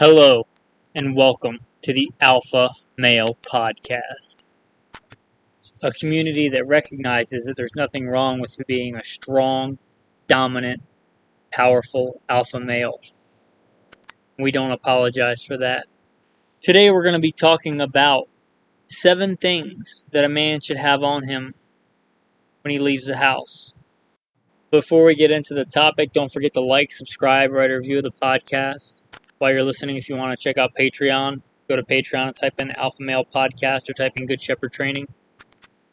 Hello, and welcome to the Alpha Male Podcast, a community that recognizes that there's nothing wrong with being a strong, dominant, powerful alpha male. We don't apologize for that. Today we're going to be talking about 7 things that a man should have on him when he leaves the house. Before we get into the topic, don't forget to like, subscribe, write a review of the podcast. While you're listening, if you want to check out Patreon, go to Patreon and type in Alpha Male Podcast or type in Good Shepherd Training.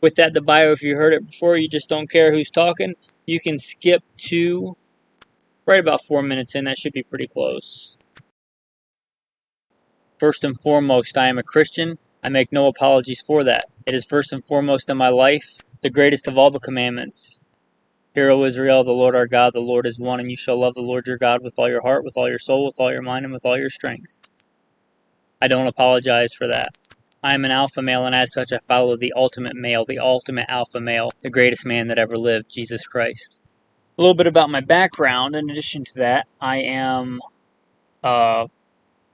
With that, the bio, if you heard it before, you just don't care who's talking, you can skip to right about 4 minutes in. That should be pretty close. First and foremost, I am a Christian. I make no apologies for that. It is first and foremost in my life, the greatest of all the commandments. Hear, O Israel, the Lord our God, the Lord is one, and you shall love the Lord your God with all your heart, with all your soul, with all your mind, and with all your strength. I don't apologize for that. I am an alpha male, and as such I follow the ultimate male, the ultimate alpha male, the greatest man that ever lived, Jesus Christ. A little bit about my background. In addition to that, I am a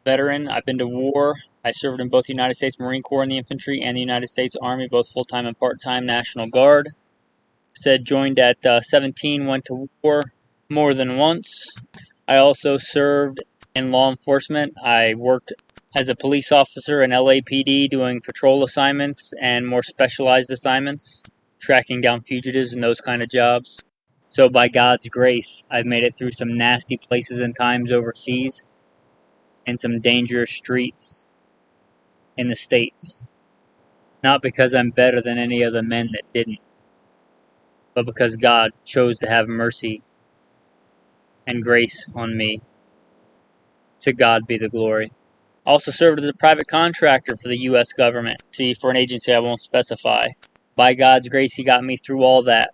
veteran. I've been to war. I served in both the United States Marine Corps in the infantry and the United States Army, both full-time and part-time National Guard. Joined at 17, went to war more than once. I also served in law enforcement. I worked as a police officer in LAPD doing patrol assignments and more specialized assignments, tracking down fugitives and those kind of jobs. So by God's grace, I've made it through some nasty places and times overseas and some dangerous streets in the States. Not because I'm better than any of the men that didn't, but because God chose to have mercy and grace on me. To God be the glory. Also served as a private contractor for the U.S. government. For an agency I won't specify. By God's grace, He got me through all that.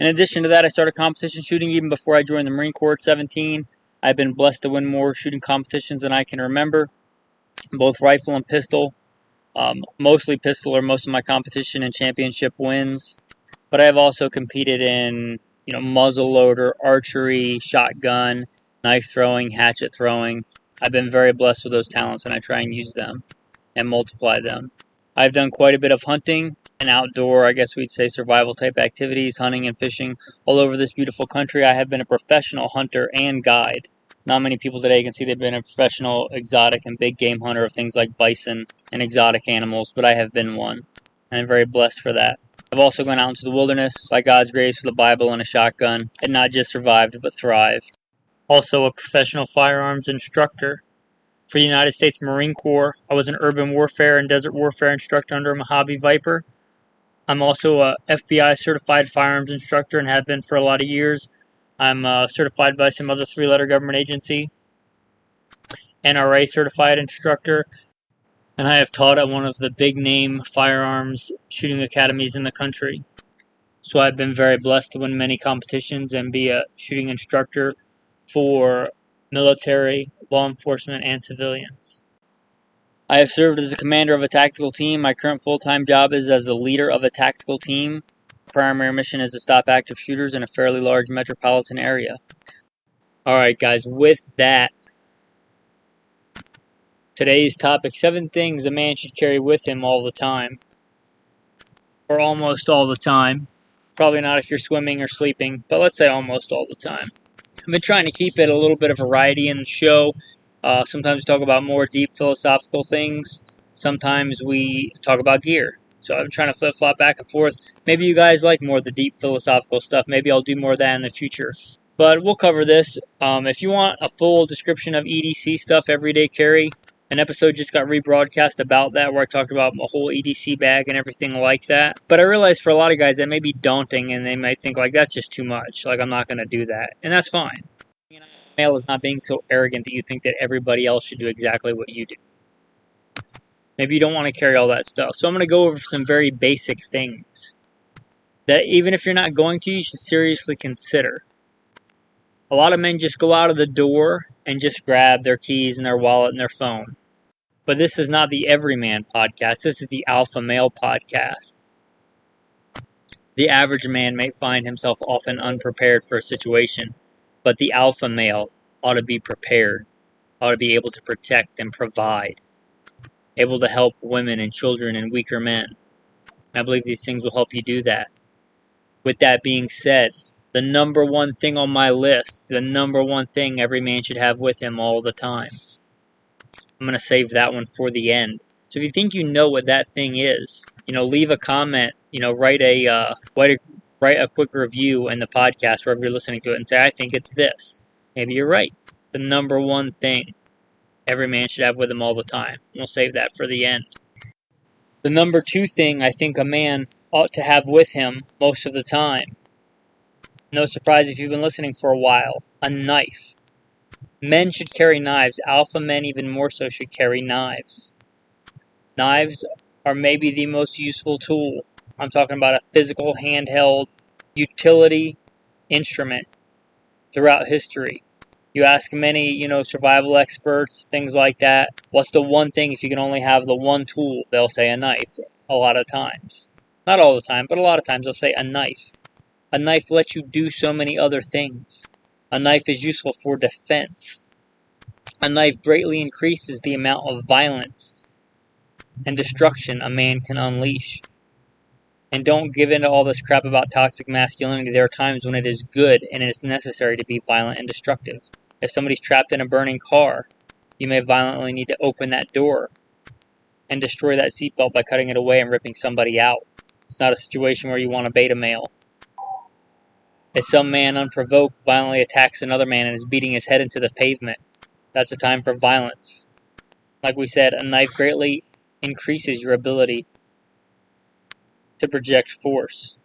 In addition to that, I started competition shooting even before I joined the Marine Corps at 17. I've been blessed to win more shooting competitions than I can remember, both rifle and pistol. Mostly pistol are most of my competition and championship wins. But I have also competed in, muzzle loader, archery, shotgun, knife throwing, hatchet throwing. I've been very blessed with those talents, and I try and use them and multiply them. I've done quite a bit of hunting and outdoor, I guess we'd say, survival type activities, hunting and fishing all over this beautiful country. I have been a professional hunter and guide. Not many people today can see they've been a professional exotic and big game hunter of things like bison and exotic animals, but I have been one, and I'm very blessed for that. I've also gone out into the wilderness, by God's grace, with a Bible and a shotgun, and not just survived, but thrived. Also a professional firearms instructor for the United States Marine Corps. I was an urban warfare and desert warfare instructor under a Mojave Viper. I'm also a FBI certified firearms instructor and have been for a lot of years. I'm certified by some other 3-letter government agency. NRA certified instructor. And I have taught at one of the big name firearms shooting academies in the country. So I've been very blessed to win many competitions and be a shooting instructor for military, law enforcement, and civilians. I have served as a commander of a tactical team. My current full-time job is as a leader of a tactical team. Primary mission is to stop active shooters in a fairly large metropolitan area. Alright guys, with that, today's topic, 7 things a man should carry with him all the time. Or almost all the time. Probably not if you're swimming or sleeping, but let's say almost all the time. I've been trying to keep it a little bit of variety in the show. Sometimes we talk about more deep philosophical things. Sometimes we talk about gear. So I've been trying to flip-flop back and forth. Maybe you guys like more of the deep philosophical stuff. Maybe I'll do more of that in the future. But we'll cover this. If you want a full description of EDC stuff, everyday carry, an episode just got rebroadcast about that where I talked about a whole EDC bag and everything like that. But I realize for a lot of guys that may be daunting and they might think like that's just too much. Like I'm not going to do that. And that's fine. Male is not being so arrogant that you think that everybody else should do exactly what you do. Maybe you don't want to carry all that stuff. So I'm going to go over some very basic things that even if you're not going to, you should seriously consider. A lot of men just go out of the door and just grab their keys and their wallet and their phone. But this is not the Everyman podcast. This is the Alpha Male podcast. The average man may find himself often unprepared for a situation, but the alpha male ought to be prepared ought to be able to protect and provide, able to help women and children and weaker men. I believe these things will help you do that. With that being said, the number one thing on my list, the number one thing every man should have with him all the time. I'm going to save that one for the end. So if you think you know what that thing is, leave a comment, write a quick review in the podcast wherever you're listening to it and say, I think it's this. Maybe you're right. The number one thing every man should have with him all the time. We'll save that for the end. The number two thing I think a man ought to have with him most of the time, no surprise if you've been listening for a while, a knife. Men should carry knives. Alpha men even more so should carry knives. Knives are maybe the most useful tool. I'm talking about a physical, handheld, utility instrument throughout history. You ask many, survival experts, things like that, what's the one thing if you can only have the one tool? They'll say a knife a lot of times. Not all the time, but a lot of times they'll say a knife. A knife lets you do so many other things. A knife is useful for defense. A knife greatly increases the amount of violence and destruction a man can unleash. And don't give in to all this crap about toxic masculinity. There are times when it is good and it is necessary to be violent and destructive. If somebody's trapped in a burning car, you may violently need to open that door and destroy that seatbelt by cutting it away and ripping somebody out. It's not a situation where you want a beta male. If some man unprovoked violently attacks another man and is beating his head into the pavement, that's a time for violence. Like we said, a knife greatly increases your ability to project force.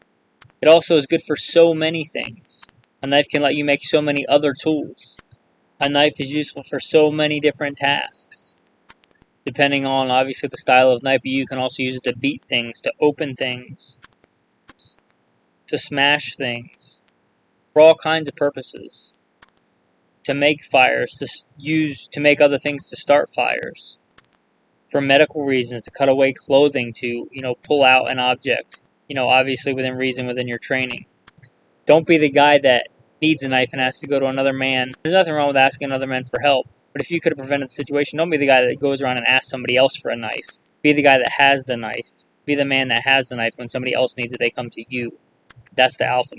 It also is good for so many things. A knife can let you make so many other tools. A knife is useful for so many different tasks. Depending on, obviously, the style of knife, you can also use it to beat things, to open things, to smash things, for all kinds of purposes. To make fires, to make other things to start fires. For medical reasons, to cut away clothing, to, pull out an object, obviously within reason, within your training. Don't be the guy that needs a knife and has to go to another man. There's nothing wrong with asking another man for help, but if you could have prevented the situation, don't be the guy that goes around and asks somebody else for a knife. Be the guy that has the knife. Be the man that has the knife. When somebody else needs it, they come to you. That's the alpha.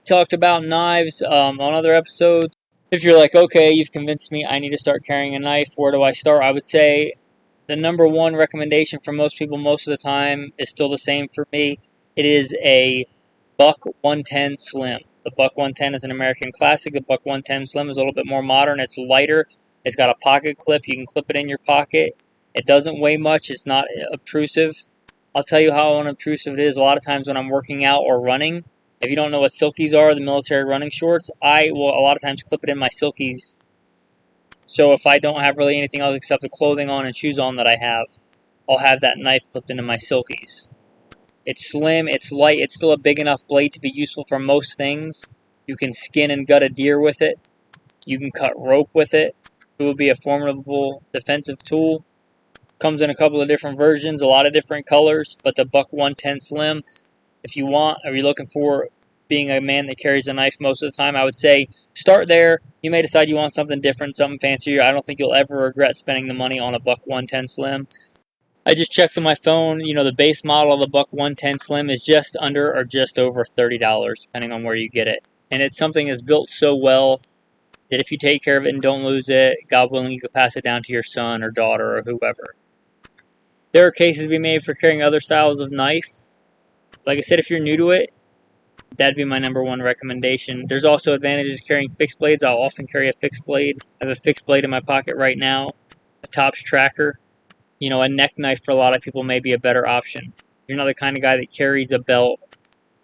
Talked about knives on other episodes. If you're like, okay, you've convinced me, I need to start carrying a knife, where do I start? I would say the number one recommendation for most people most of the time is still the same for me. It is a Buck 110 Slim. The Buck 110 is an American classic. The Buck 110 Slim is a little bit more modern. It's lighter. It's got a pocket clip. You can clip it in your pocket. It doesn't weigh much. It's not obtrusive. I'll tell you how unobtrusive it is. A lot of times when I'm working out or running, if you don't know what silkies are, the military running shorts, I will a lot of times clip it in my silkies. So if I don't have really anything else except the clothing on and shoes on that I have, I'll have that knife clipped into my silkies. It's slim, it's light, it's still a big enough blade to be useful for most things. You can skin and gut a deer with it. You can cut rope with it. It will be a formidable defensive tool. Comes in a couple of different versions, a lot of different colors, but the Buck 110 Slim, if you want, or you're looking for being a man that carries a knife most of the time, I would say start there. You may decide you want something different, something fancier. I don't think you'll ever regret spending the money on a Buck 110 Slim. I just checked on my phone, the base model of the Buck 110 Slim is just under or just over $30, depending on where you get it. And it's something that's built so well that if you take care of it and don't lose it, God willing, you could pass it down to your son or daughter or whoever. There are cases to be made for carrying other styles of knife. Like I said, if you're new to it, that'd be my number one recommendation. There's also advantages carrying fixed blades. I'll often carry a fixed blade. I have a fixed blade in my pocket right now, a Tops tracker. A neck knife for a lot of people may be a better option. If you're not the kind of guy that carries a belt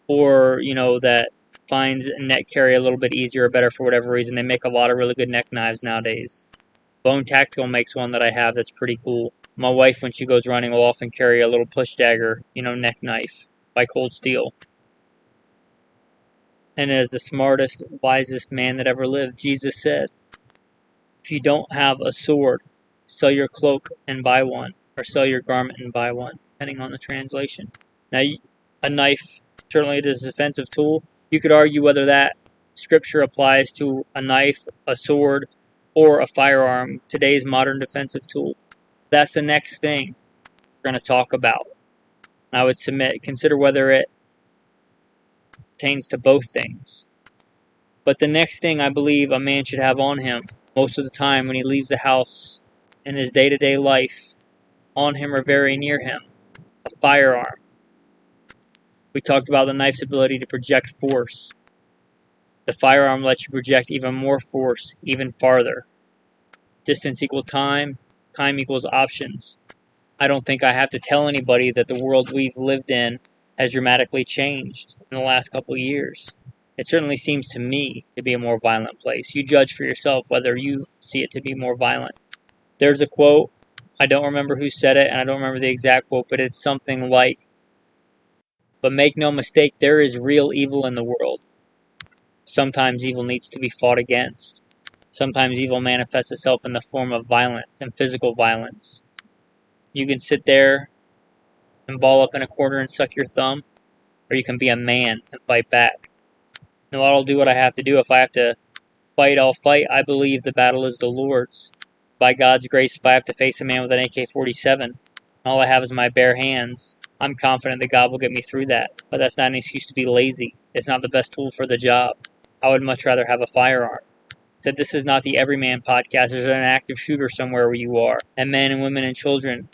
or, that finds neck carry a little bit easier or better for whatever reason, they make a lot of really good neck knives nowadays. Bone Tactical makes one that I have that's pretty cool. My wife, when she goes running, will often carry a little push dagger, neck knife by Cold Steel. And as the smartest, wisest man that ever lived, Jesus said, if you don't have a sword, sell your cloak and buy one, or sell your garment and buy one, depending on the translation. Now, a knife certainly is a defensive tool. You could argue whether that scripture applies to a knife, a sword, or a firearm, today's modern defensive tool? That's the next thing we're going to talk about. I would consider whether it pertains to both things. But the next thing I believe a man should have on him most of the time when he leaves the house in his day-to-day life, on him or very near him, a firearm. We talked about the knife's ability to project force. The firearm lets you project even more force, even farther. Distance equals time, time equals options. I don't think I have to tell anybody that the world we've lived in has dramatically changed in the last couple of years. It certainly seems to me to be a more violent place. You judge for yourself whether you see it to be more violent. There's a quote, I don't remember who said it, and I don't remember the exact quote, but it's something like, but make no mistake, there is real evil in the world. Sometimes evil needs to be fought against. Sometimes evil manifests itself in the form of violence and physical violence. You can sit there and ball up in a corner and suck your thumb, or you can be a man and fight back. No, I'll do what I have to do. If I have to fight, I'll fight. I believe the battle is the Lord's. By God's grace, if I have to face a man with an AK-47, all I have is my bare hands, I'm confident that God will get me through that. But that's not an excuse to be lazy. It's not the best tool for the job. I would much rather have a firearm. Said this is not the Everyman podcast. There's an active shooter somewhere where you are. And men and women and children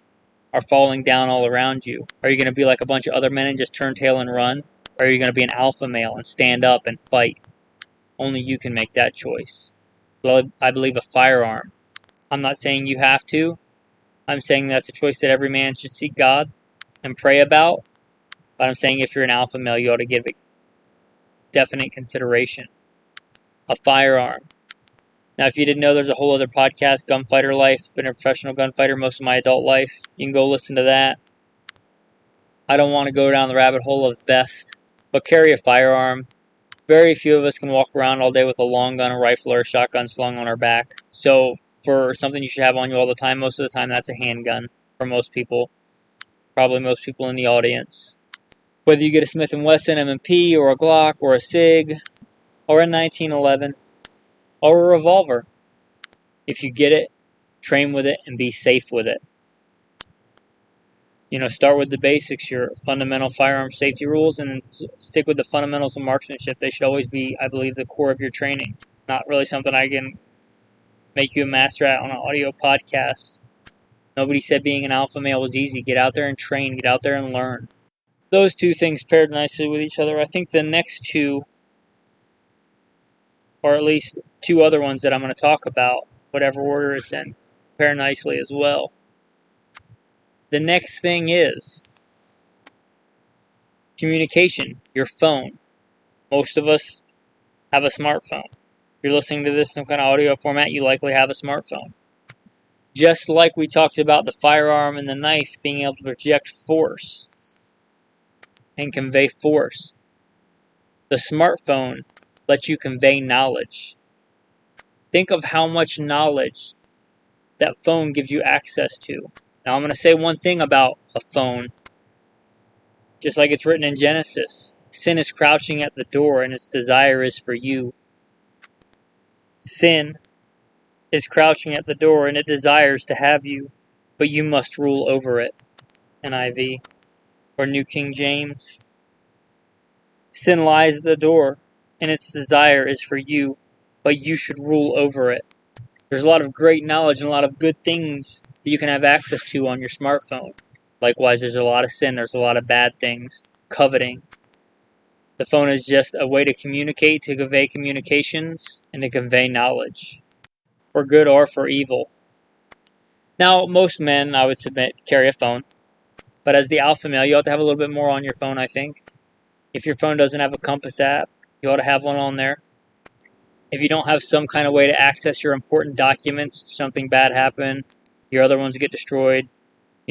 are falling down all around you. Are you going to be like a bunch of other men and just turn tail and run? Or are you going to be an alpha male and stand up and fight? Only you can make that choice. Well, I believe a firearm. I'm not saying you have to. I'm saying that's a choice that every man should seek God and pray about. But I'm saying if you're an alpha male, you ought to give it definite consideration. A firearm. Now, if you didn't know, there's a whole other podcast, Gunfighter Life. Been a professional gunfighter most of my adult life. You can go listen to that. I don't want to go down the rabbit hole of best, but carry a firearm. Very few of us can walk around all day with a long gun, a rifle, or a shotgun slung on our back. So for something you should have on you all the time, most of the time that's a handgun for most people. Probably most people in the audience. Whether you get a Smith & Wesson M&P or a Glock or a SIG or a 1911 or a revolver. If you get it, train with it and be safe with it. Start with the basics, your fundamental firearm safety rules, and then stick with the fundamentals of marksmanship. They should always be, I believe, the core of your training. Not really something I can make you a master at on an audio podcast. Nobody said being an alpha male was easy. Get out there and train. Get out there and learn. Those two things paired nicely with each other. I think the next two, or at least two other ones that I'm going to talk about, whatever order it's in, pair nicely as well. The next thing is communication, your phone. Most of us have a smartphone. If you're listening to this in some kind of audio format, you likely have a smartphone. Just like we talked about the firearm and the knife being able to project force and convey force, the smartphone lets you convey knowledge. Think of how much knowledge that phone gives you access to. Now, I'm going to say one thing about a phone. Just like it's written in Genesis, sin is crouching at the door and its desire is for you. Sin is crouching at the door and it desires to have you, but you must rule over it. NIV or New King James. Sin lies at the door and its desire is for you, but you should rule over it. There's a lot of great knowledge and a lot of good things that you can have access to on your smartphone. Likewise, there's a lot of sin, there's a lot of bad things, coveting. The phone is just a way to communicate, to convey communications, and to convey knowledge, for good or for evil. Now, most men, I would submit, carry a phone, but as the alpha male, you ought to have a little bit more on your phone, I think. If your phone doesn't have a compass app, you ought to have one on there. If you don't have some kind of way to access your important documents, something bad happen, your other ones get destroyed,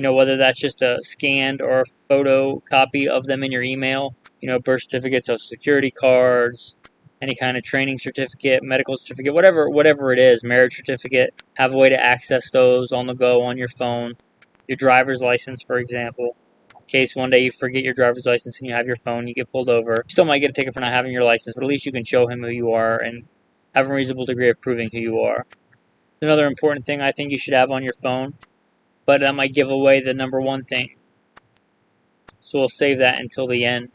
whether that's just a scanned or a photocopy of them in your email, birth certificates, social security cards, any kind of training certificate, medical certificate, whatever it is, marriage certificate, have a way to access those on the go on your phone. Your driver's license, for example. In case one day you forget your driver's license and you have your phone, you get pulled over. You still might get a ticket for not having your license, but at least you can show him who you are and have a reasonable degree of proving who you are. Another important thing I think you should have on your phone, but that might give away the number one thing. So we'll save that until the end.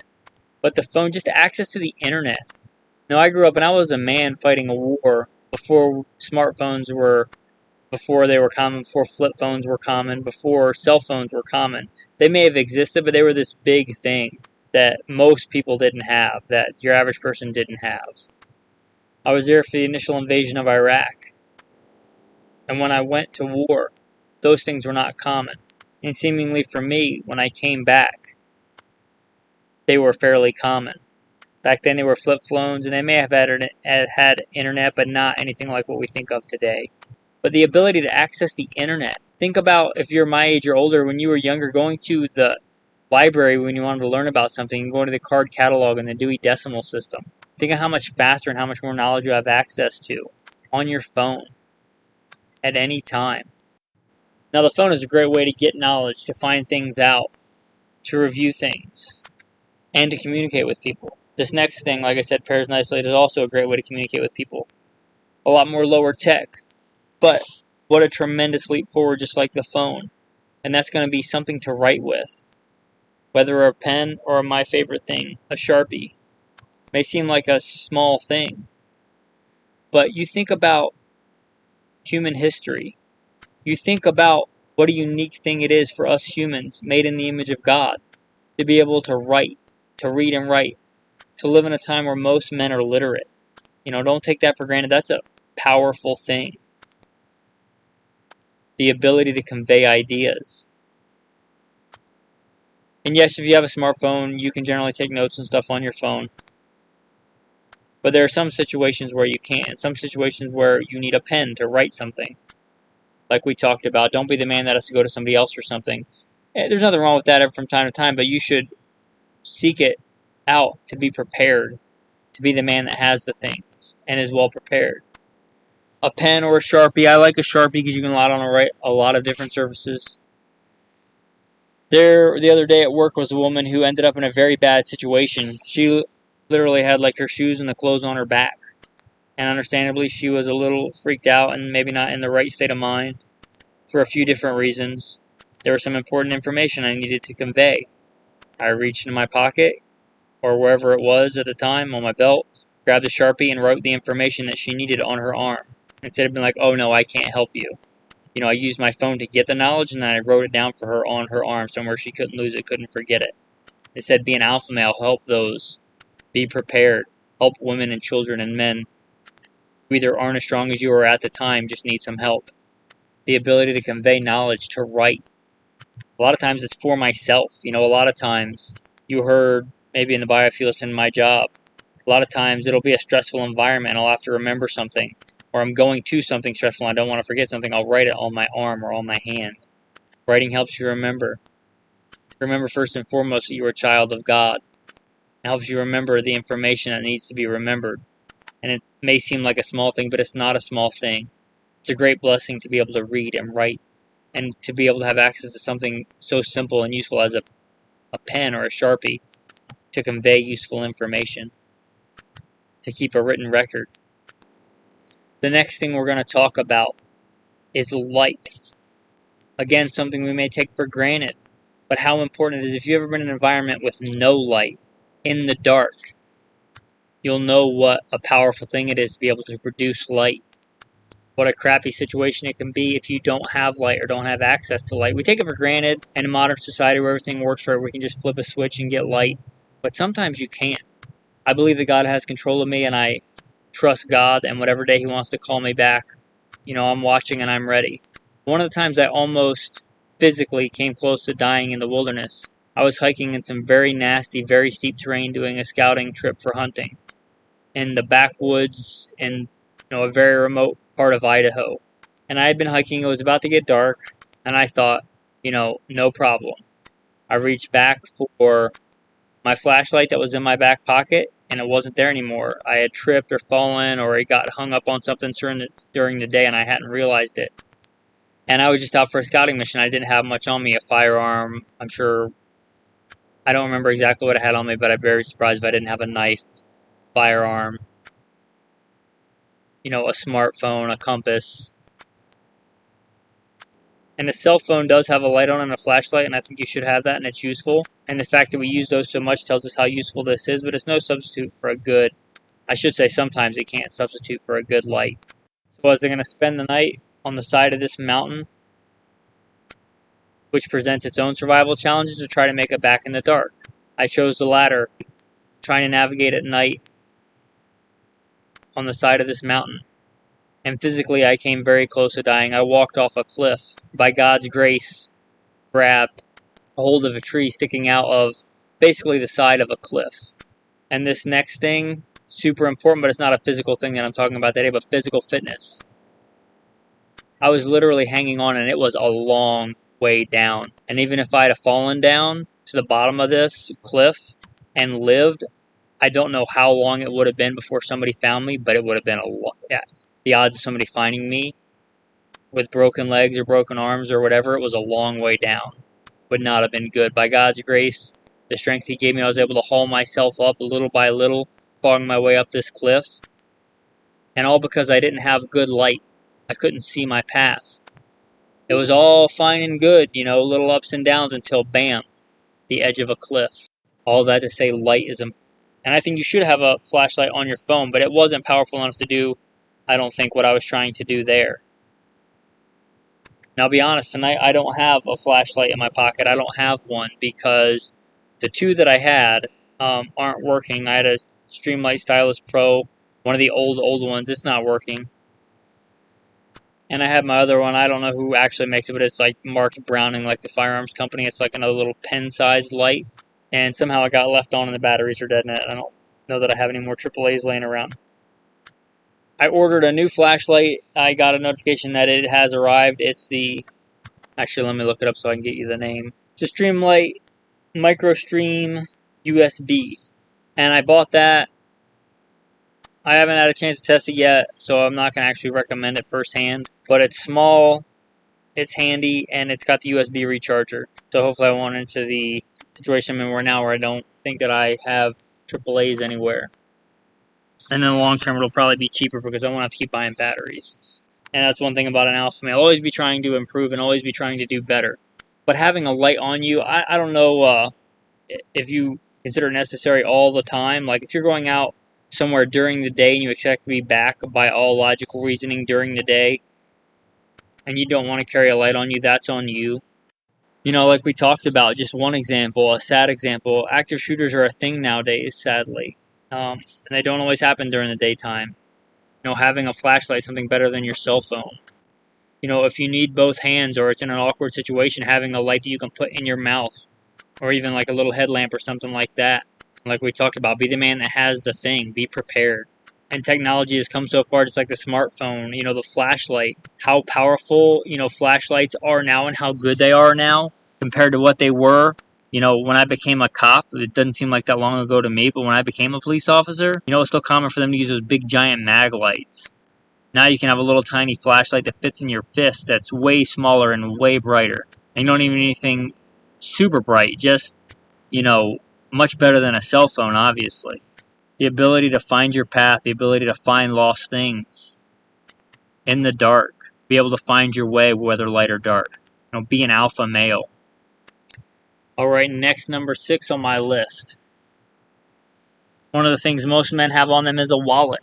But the phone, just access to the internet. Now, I grew up and I was a man fighting a war before smartphones were, before they were common, before flip phones were common, before cell phones were common. They may have existed, but they were this big thing that most people didn't have, that your average person didn't have. I was there for the initial invasion of Iraq. And when I went to war, those things were not common. And seemingly for me, when I came back, they were fairly common. Back then they were flip phones, and they may have had internet, but not anything like what we think of today. But the ability to access the internet. Think about, if you're my age or older, when you were younger, going to the library when you wanted to learn about something, and going to the card catalog and the Dewey Decimal System. Think of how much faster and how much more knowledge you have access to on your phone at any time. Now, the phone is a great way to get knowledge, to find things out, to review things, and to communicate with people. This next thing, like I said, pairs and isolate, is also a great way to communicate with people. A lot more lower tech, but what a tremendous leap forward, just like the phone. And that's going to be something to write with. Whether a pen or my favorite thing, a Sharpie. May seem like a small thing, but you think about human history. You think about what a unique thing it is for us humans, made in the image of God, to be able to write, to read and write, to live in a time where most men are literate. Don't take that for granted. That's a powerful thing. The ability to convey ideas. And yes, if you have a smartphone, you can generally take notes and stuff on your phone. But there are some situations where you can't. Some situations where you need a pen to write something. Like we talked about, don't be the man that has to go to somebody else or something. There's nothing wrong with that from time to time, but you should seek it out to be prepared, to be the man that has the things and is well prepared. A pen or a Sharpie. I like a Sharpie because you can write a lot of different surfaces. The other day at work was a woman who ended up in a very bad situation. She literally had her shoes and the clothes on her back. And understandably, she was a little freaked out and maybe not in the right state of mind for a few different reasons. There was some important information I needed to convey. I reached into my pocket, or wherever it was at the time, on my belt, grabbed a Sharpie and wrote the information that she needed on her arm. Instead of being like, oh no, I can't help you. I used my phone to get the knowledge, and then I wrote it down for her on her arm, somewhere she couldn't lose it, couldn't forget it. It said, be an alpha male, help those. Be prepared. Help women and children and men who either aren't as strong as you or at the time just need some help. The ability to convey knowledge, to write. A lot of times it's for myself. A lot of times you heard maybe in the biofuels in my job. A lot of times it'll be a stressful environment. I'll have to remember something, or I'm going to something stressful and I don't want to forget something. I'll write it on my arm or on my hand. Writing helps you remember. Remember first and foremost that you are a child of God. It helps you remember the information that needs to be remembered. And it may seem like a small thing, but it's not a small thing. It's a great blessing to be able to read and write, and to be able to have access to something so simple and useful as a pen or a Sharpie to convey useful information, to keep a written record. The next thing we're going to talk about is light. Again, something we may take for granted, but how important it is. If you've ever been in an environment with no light, in the dark, you'll know what a powerful thing it is to be able to produce light. What a crappy situation it can be if you don't have light or don't have access to light. We take it for granted in a modern society where everything works for it. We can just flip a switch and get light. But sometimes you can't. I believe that God has control of me, and I trust God, and whatever day He wants to call me back, I'm watching and I'm ready. One of the times I almost physically came close to dying in the wilderness, I was hiking in some very nasty, very steep terrain doing a scouting trip for hunting in the backwoods in a very remote part of Idaho. And I had been hiking, it was about to get dark, and I thought, no problem. I reached back for my flashlight that was in my back pocket, and it wasn't there anymore. I had tripped or fallen, or it got hung up on something during the day, and I hadn't realized it. And I was just out for a scouting mission. I didn't have much on me, a firearm. I don't remember exactly what I had on me, but I'm very surprised if I didn't have a knife, firearm, a smartphone, a compass. And the cell phone does have a light on and a flashlight, and I think you should have that, and it's useful. And the fact that we use those so much tells us how useful this is, but it's no substitute for a good, I should say sometimes it can't substitute for a good light. So was I going to spend the night on the side of this mountain, which presents its own survival challenges, or try to make it back in the dark? I chose the latter, trying to navigate at night on the side of this mountain. And physically I came very close to dying. I walked off a cliff. By God's grace, grabbed a hold of a tree sticking out of basically the side of a cliff. And this next thing, super important, but it's not a physical thing that I'm talking about today, but physical fitness. I was literally hanging on, and it was a long way down. And even if I had fallen down to the bottom of this cliff and lived, I don't know how long it would have been before somebody found me, but it would have been a lot. Yeah, the odds of somebody finding me with broken legs or broken arms or whatever, it was a long way down. Would not have been good. By God's grace, the strength He gave me, I was able to haul myself up little by little, clawing my way up this cliff. And all because I didn't have good light. I couldn't see my path. It was all fine and good, little ups and downs until bam, the edge of a cliff. All that to say light is important. And I think you should have a flashlight on your phone, but it wasn't powerful enough to do, I don't think, what I was trying to do there. Now, I'll be honest, tonight I don't have a flashlight in my pocket. I don't have one because the two that I had aren't working. I had a Streamlight Stylus Pro, one of the old ones. It's not working. And I had my other one. I don't know who actually makes it, but it's like marked Browning, like the firearms company. It's like another little pen-sized light. And somehow it got left on and the batteries are dead in it. I don't know that I have any more AAAs laying around. I ordered a new flashlight. I got a notification that it has arrived. It's the... Actually, let me look it up so I can get you the name. It's a Streamlight MicroStream USB. And I bought that. I haven't had a chance to test it yet, so I'm not going to actually recommend it firsthand. But it's small, it's handy, and it's got the USB recharger. So hopefully I won't into the situation I'm in right now where I don't think that I have AAAs anywhere. And in the long term, it'll probably be cheaper because I won't have to keep buying batteries. And that's one thing about an alpha male. Always be trying to improve and always be trying to do better. But having a light on you, I don't know if you consider it necessary all the time. Like if you're going out somewhere during the day and you expect to be back by all logical reasoning during the day and you don't want to carry a light on you, that's on you. Like we talked about, just one example, a sad example, active shooters are a thing nowadays, sadly. And they don't always happen during the daytime. Having a flashlight is something better than your cell phone. If you need both hands or it's in an awkward situation, having a light that you can put in your mouth or even like a little headlamp or something like that. Like we talked about, be the man that has the thing. Be prepared. And technology has come so far, just like the smartphone, the flashlight. How powerful, flashlights are now and how good they are now compared to what they were. When I became a cop, it doesn't seem like that long ago to me, but when I became a police officer, it's still common for them to use those big giant mag lights. Now you can have a little tiny flashlight that fits in your fist that's way smaller and way brighter. And you don't even need anything super bright, just, much better than a cell phone, obviously. The ability to find your path, the ability to find lost things in the dark, be able to find your way, whether light or dark. Be an alpha male. Alright, next, number 6 on my list. One of the things most men have on them is a wallet.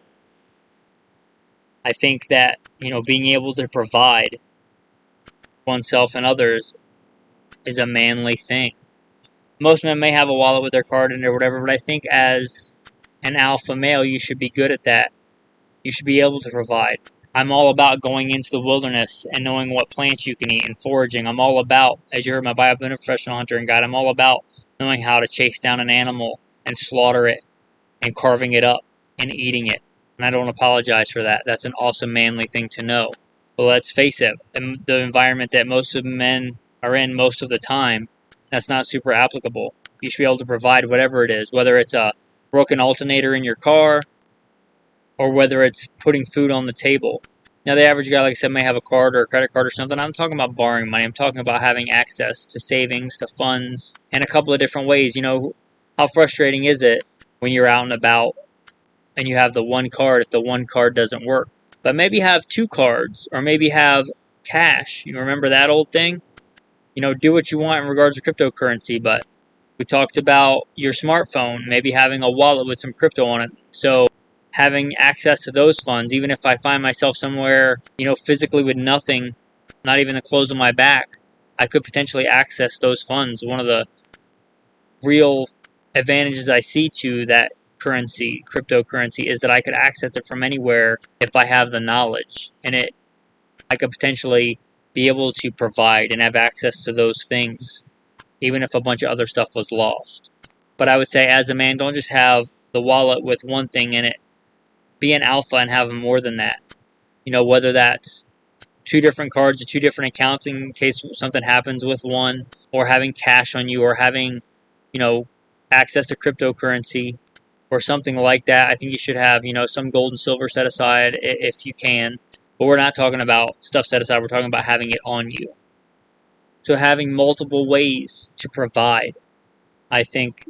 I think that, being able to provide oneself and others is a manly thing. Most men may have a wallet with their card in it or whatever, but I think as an alpha male, you should be good at that. You should be able to provide. I'm all about going into the wilderness and knowing what plants you can eat and foraging. I'm all about, as you heard my bio, I've been a professional hunter and guide, I'm all about knowing how to chase down an animal and slaughter it and carving it up and eating it. And I don't apologize for that. That's an awesome manly thing to know. But let's face it, the environment that most of men are in most of the time, that's not super applicable. You should be able to provide whatever it is, whether it's a broken alternator in your car or whether it's putting food on the table. Now, the average guy, like I said, may have a card or a credit card or something. I'm talking about borrowing money. I'm talking about having access to savings, to funds, and a couple of different ways. How frustrating is it when you're out and about and you have the one card if the one card doesn't work? But maybe have 2 cards, or maybe have cash. You remember that old thing? Do what you want in regards to cryptocurrency, but we talked about your smartphone, maybe having a wallet with some crypto on it. So having access to those funds, even if I find myself somewhere, physically with nothing, not even the clothes on my back, I could potentially access those funds. One of the real advantages I see to that cryptocurrency, is that I could access it from anywhere if I have the knowledge. And I could potentially be able to provide and have access to those things, even if a bunch of other stuff was lost. But I would say, as a man, don't just have the wallet with one thing in it. Be an alpha and have more than that. Whether that's 2 different cards or 2 different accounts in case something happens with one, or having cash on you, or having, access to cryptocurrency or something like that. I think you should have, some gold and silver set aside if you can. But we're not talking about stuff set aside. We're talking about having it on you. So having multiple ways to provide, I think,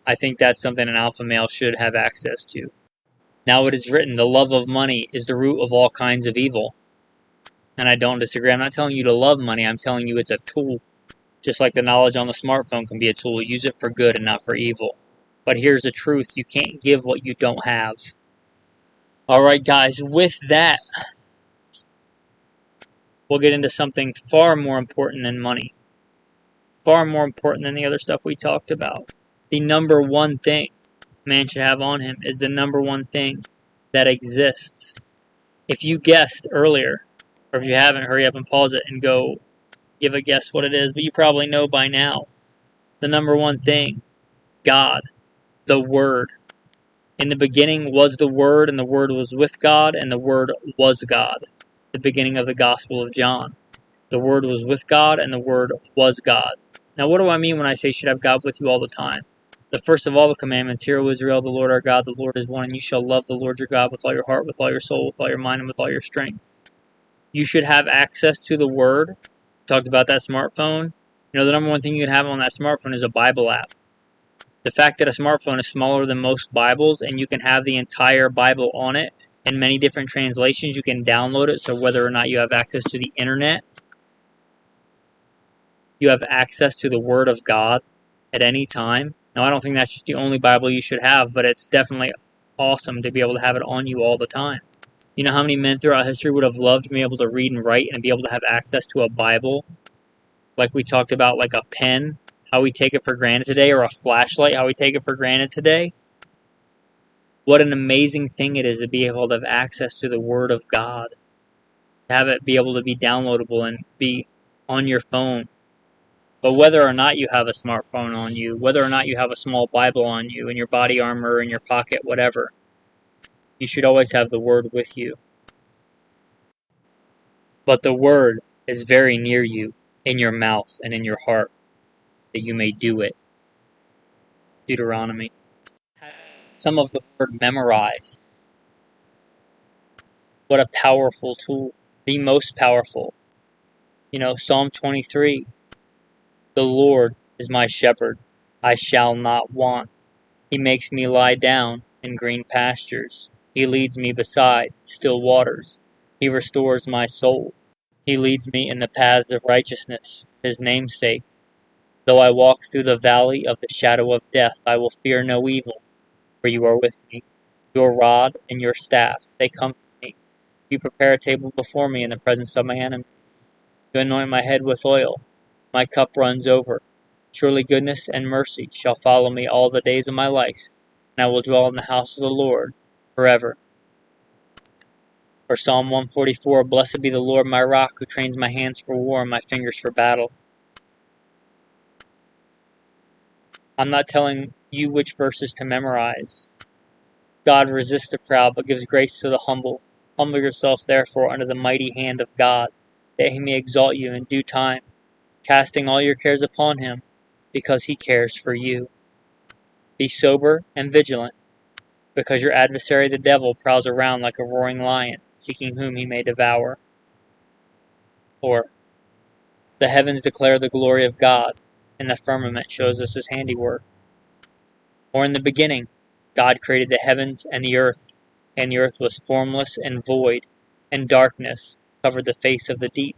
I think that's something an alpha male should have access to. Now it is written, the love of money is the root of all kinds of evil. And I don't disagree. I'm not telling you to love money. I'm telling you it's a tool. Just like the knowledge on the smartphone can be a tool. Use it for good and not for evil. But here's the truth. You can't give what you don't have. Alright guys, with that, we'll get into something far more important than money. Far more important than the other stuff we talked about. The number one thing a man should have on him is the number one thing that exists. If you guessed earlier, or if you haven't, hurry up and pause it and go give a guess what it is, but you probably know by now. The number one thing, God, the Word. In the beginning was the Word, and the Word was with God, and the Word was God. The beginning of the Gospel of John. The Word was with God, and the Word was God. Now what do I mean when I say you should have God with you all the time? The first of all the commandments, Hear, O Israel, the Lord our God, the Lord is one, and you shall love the Lord your God with all your heart, with all your soul, with all your mind, and with all your strength. You should have access to the Word. Talked about that smartphone. The number one thing you can have on that smartphone is a Bible app. The fact that a smartphone is smaller than most Bibles and you can have the entire Bible on it in many different translations, you can download it, so whether or not you have access to the internet, you have access to the Word of God at any time. Now, I don't think that's just the only Bible you should have, but it's definitely awesome to be able to have it on you all the time. You know how many men throughout history would have loved to be able to read and write and be able to have access to a Bible? Like we talked about, like a pen, how we take it for granted today, or a flashlight, how we take it for granted today. What an amazing thing it is to be able to have access to the Word of God. To have it be able to be downloadable and be on your phone. But whether or not you have a smartphone on you, whether or not you have a small Bible on you, in your body armor, in your pocket, whatever, you should always have the Word with you. But the Word is very near you, in your mouth and in your heart, that you may do it. Deuteronomy. Some of the Word memorized. What a powerful tool. The most powerful. Psalm 23. The Lord is my shepherd. I shall not want. He makes me lie down in green pastures. He leads me beside still waters. He restores my soul. He leads me in the paths of righteousness for His name's sake. Though I walk through the valley of the shadow of death, I will fear no evil, for you are with me. Your rod and your staff, they comfort me. You prepare a table before me in the presence of my enemies. You anoint my head with oil. My cup runs over. Surely goodness and mercy shall follow me all the days of my life, and I will dwell in the house of the Lord forever. Or Psalm 144, Blessed be the Lord my rock, who trains my hands for war and my fingers for battle. I'm not telling you which verses to memorize. God resists the proud, but gives grace to the humble. Humble yourself, therefore, under the mighty hand of God, that He may exalt you in due time, casting all your cares upon Him, because He cares for you. Be sober and vigilant, because your adversary the devil prowls around like a roaring lion, seeking whom he may devour. Or, the heavens declare the glory of God, and the firmament shows us His handiwork. Or, in the beginning, God created the heavens and the earth was formless and void, and darkness covered the face of the deep.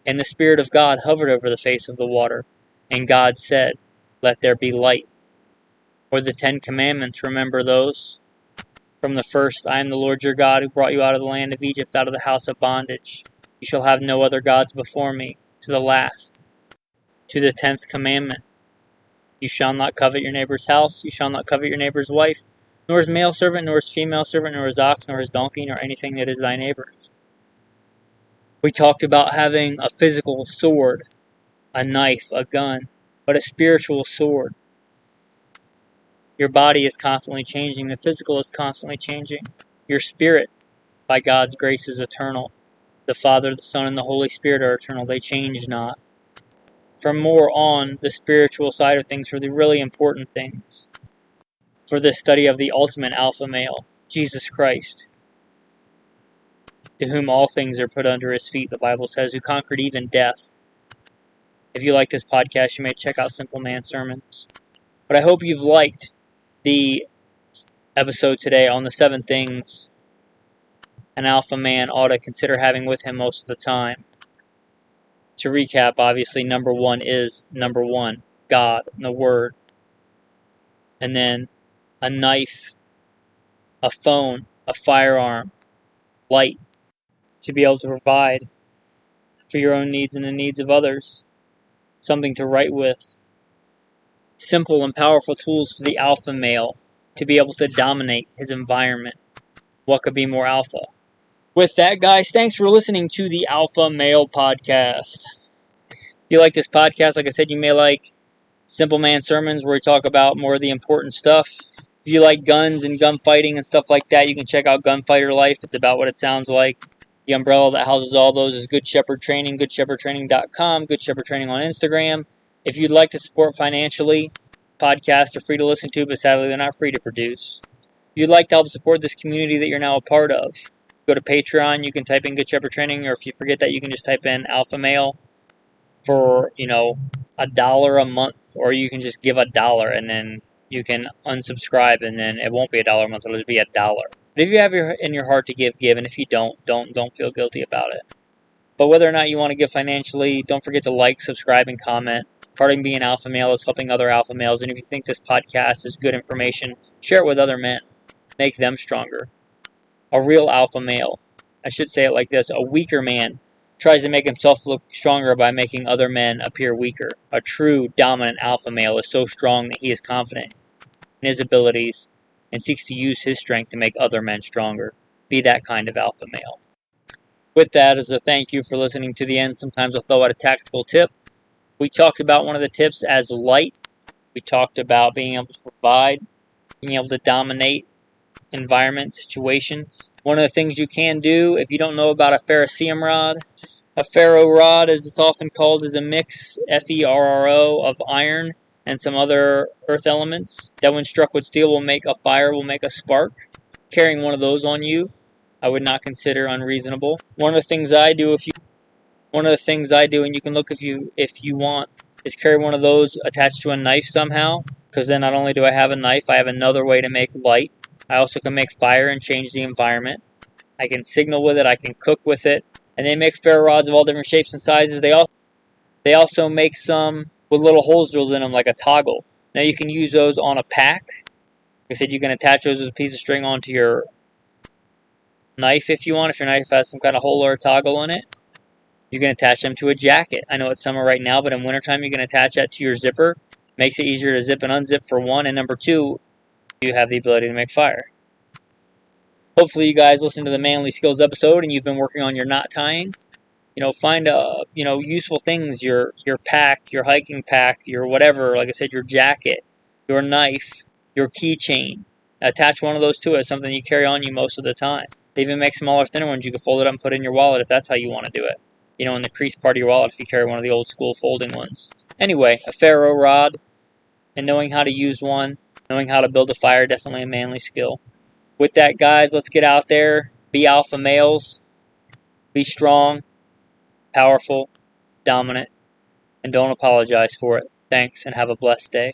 And the Spirit of God hovered over the face of the water. And God said, "Let there be light." Or the 10 Commandments, remember those? From the first, "I am the Lord your God who brought you out of the land of Egypt, out of the house of bondage. You shall have no other gods before me," to the last. To the 10th Commandment, "You shall not covet your neighbor's house, you shall not covet your neighbor's wife, nor his male servant, nor his female servant, nor his ox, nor his donkey, nor anything that is thy neighbor's." We talked about having a physical sword, a knife, a gun, but a spiritual sword. Your body is constantly changing. The physical is constantly changing. Your spirit, by God's grace, is eternal. The Father, the Son, and the Holy Spirit are eternal. They change not. From more on the spiritual side of things, for the really important things, for the study of the ultimate alpha male, Jesus Christ, to whom all things are put under his feet, the Bible says, who conquered even death. If you like this podcast, you may check out Simple Man Sermons. But I hope you've liked the episode today on the 7 things an alpha man ought to consider having with him most of the time. To recap, obviously, number 1 is God, the Word. And then a knife, a phone, a firearm, light, to be able to provide for your own needs and the needs of others. Something to write with. Simple and powerful tools for the alpha male to be able to dominate his environment. What could be more alpha? With that, guys, thanks for listening to the Alpha Male Podcast. If you like this podcast, like I said, you may like Simple Man Sermons, where we talk about more of the important stuff. If you like guns and gunfighting and stuff like that, you can check out Gunfighter Life. It's about what it sounds like. The umbrella that houses all those is Good Shepherd Training, goodshepherdtraining.com, Good Shepherd Training on Instagram. If you'd like to support financially, podcasts are free to listen to, but sadly they're not free to produce. If you'd like to help support this community that you're now a part of, go to Patreon. You can type in Good Shepherd Training, or if you forget that, you can just type in Alpha Male for, $1 a month, or you can just give $1 and then you can unsubscribe, and then it won't be $1 a month, it'll just be $1. But if you have in your heart to give, and if you don't feel guilty about it. But whether or not you want to give financially, don't forget to like, subscribe, and comment. Part of being an alpha male is helping other alpha males, and if you think this podcast is good information, share it with other men. Make them stronger. A real alpha male, I should say it like this, a weaker man tries to make himself look stronger by making other men appear weaker. A true dominant alpha male is so strong that he is confident in his abilities and seeks to use his strength to make other men stronger. Be that kind of alpha male. With that, as a thank you for listening to the end, sometimes I'll throw out a tactical tip. We talked about one of the tips as light. We talked about being able to provide, being able to dominate environment, situations. One of the things you can do, if you don't know about a ferrocerium rod, a ferro rod, as it's often called, is a mix, Ferro, of iron and some other earth elements that when struck with steel will make a fire, will make a spark. Carrying one of those on you, I would not consider unreasonable. One of the things I do, and you can look if you want, is carry one of those attached to a knife somehow, because then not only do I have a knife, I have another way to make light. I also can make fire and change the environment. I can signal with it, I can cook with it, and they make ferro rods of all different shapes and sizes. They also make some with little holes drilled in them, like a toggle. Now you can use those on a pack. Like I said, you can attach those with a piece of string onto your knife if you want, if your knife has some kind of hole or a toggle in it. You can attach them to a jacket. I know it's summer right now, but in wintertime you can attach that to your zipper. Makes it easier to zip and unzip for one, and number two, you have the ability to make fire. Hopefully you guys listened to the Manly Skills episode and you've been working on your knot tying. Find useful things, your pack, your hiking pack, your whatever, like I said, your jacket, your knife, your keychain. Attach one of those to it, something you carry on you most of the time. They even make smaller, thinner ones you can fold it up and put in your wallet if that's how you want to do it. In the crease part of your wallet if you carry one of the old school folding ones. Anyway, a ferro rod, and knowing how to use one, knowing how to build a fire, definitely a manly skill. With that, guys, let's get out there, be alpha males, be strong, powerful, dominant, and don't apologize for it. Thanks, and have a blessed day.